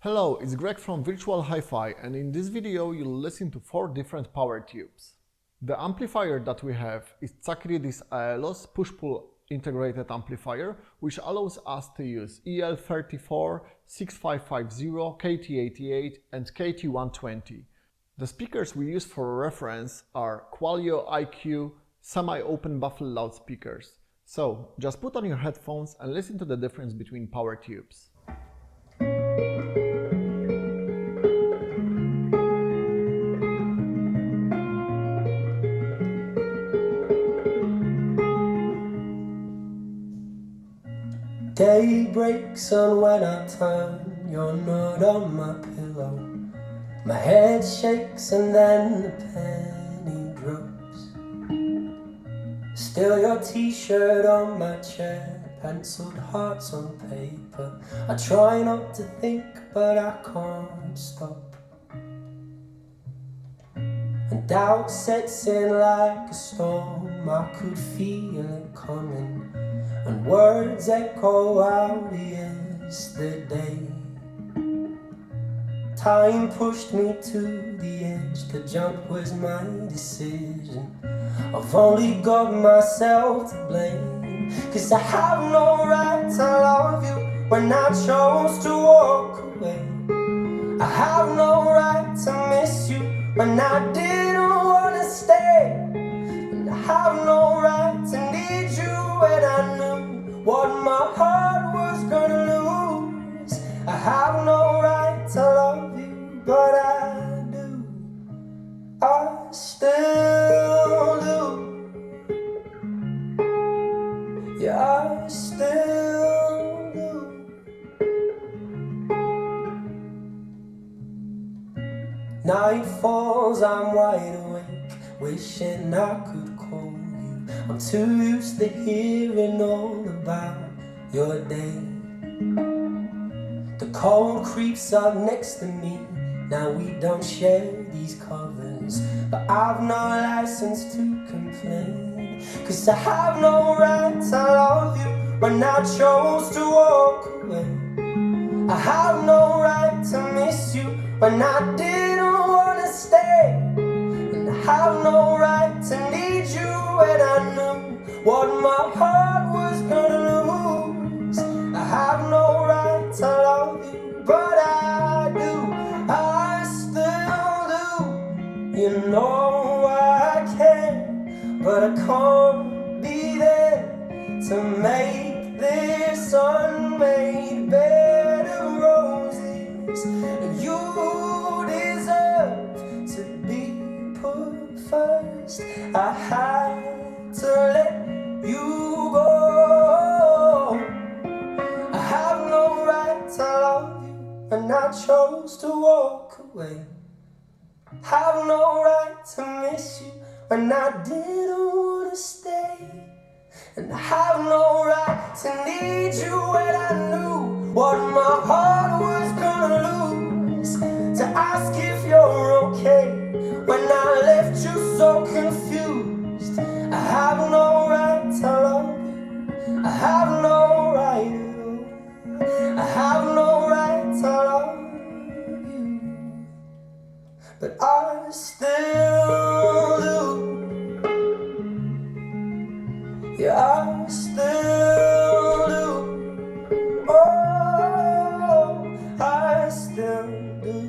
Hello, it's Greg from Virtual Hi-Fi, and in this video you'll listen to 4 different power tubes. The amplifier that we have is Tsakiridis Aeolos push-pull integrated amplifier, which allows us to use EL34, 6550, KT88 and KT120. The speakers we use for reference are Qualio IQ semi-open Baffle loudspeakers. So just put on your headphones and listen to the difference between power tubes. Day breaks and when I turn, you're not on my pillow. My head shakes and then the penny drops. Still your t-shirt on my chair, penciled hearts on paper. I try not to think but I can't stop. And doubt sets in like a storm, I could feel it coming. And words echo out yesterday. Time pushed me to the edge, the jump was my decision. I've only got myself to blame, 'cause I have no right to love you when I chose to walk away. I have no right to miss you when I didn't want to stay. And I have no right to need you when I knew what my heart was gonna lose. I have no right to love you, but I do. I still do. Yeah, I still do. Night falls, I'm wide awake, wishing I could call you. I'm too used to hearing all about your day. The cold creeps up next to me, now we don't share these covers. But I've no license to complain, 'cause I have no right to love you when I chose to walk away. I have no right to miss you when I didn't want to stay. And I have no right to need you when I knew what my heart was gonna lose. I have no right to love you, but I do. I still do. You know I can, but I can't be there to make this unmade bed of roses. And you deserve to be put first. I had to let you go. I have no right to love you when I chose to walk away. Have no right to miss you when I didn't want to stay. And I have no right to need you when I knew what my heart was gonna lose. To ask if you're okay when I left you so confused. I have no right to love you, I have no right at all. I have no right to love you, but I still do. Yeah, I still do. Oh, I still do.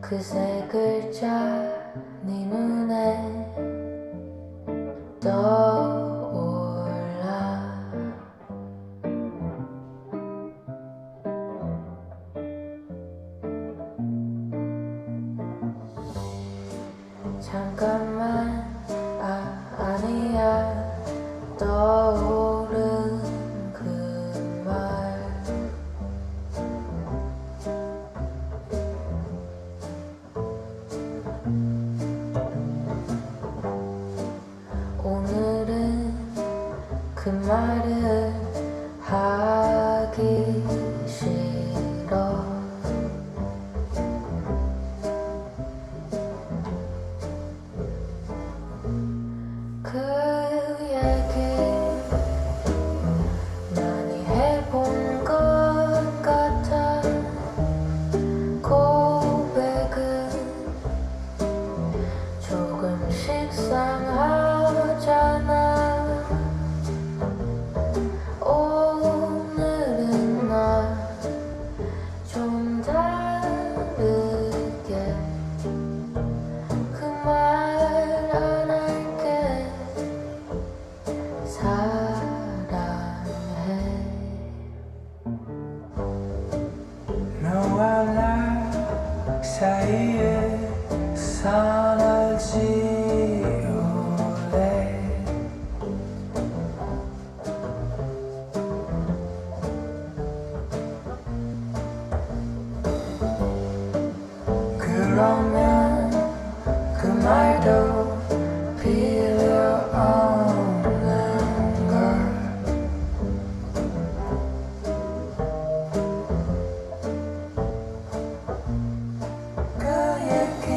그 세 글자 네 눈에 떠올라. 잠깐만, 아니야. 떠오른 그 말. 오늘은 그 말을 하기 싫어. 그 얘기 많이 해본 것 같아. 고백은 조금씩 상하잖아. 오늘은 나 좀 다르게 그 말 안 할게. 사랑해. 너와 나 사이에 선을 지울래. 그러면 그 말도 필요 없는 걸. 그 얘긴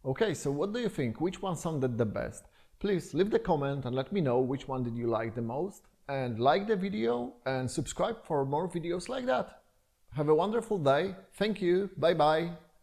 Okay, so what do you think? Which one sounded the best? Please leave the comment and let me know which one did you like the most. And like the video and subscribe for more videos like that. Have a wonderful day. Thank you. Bye bye.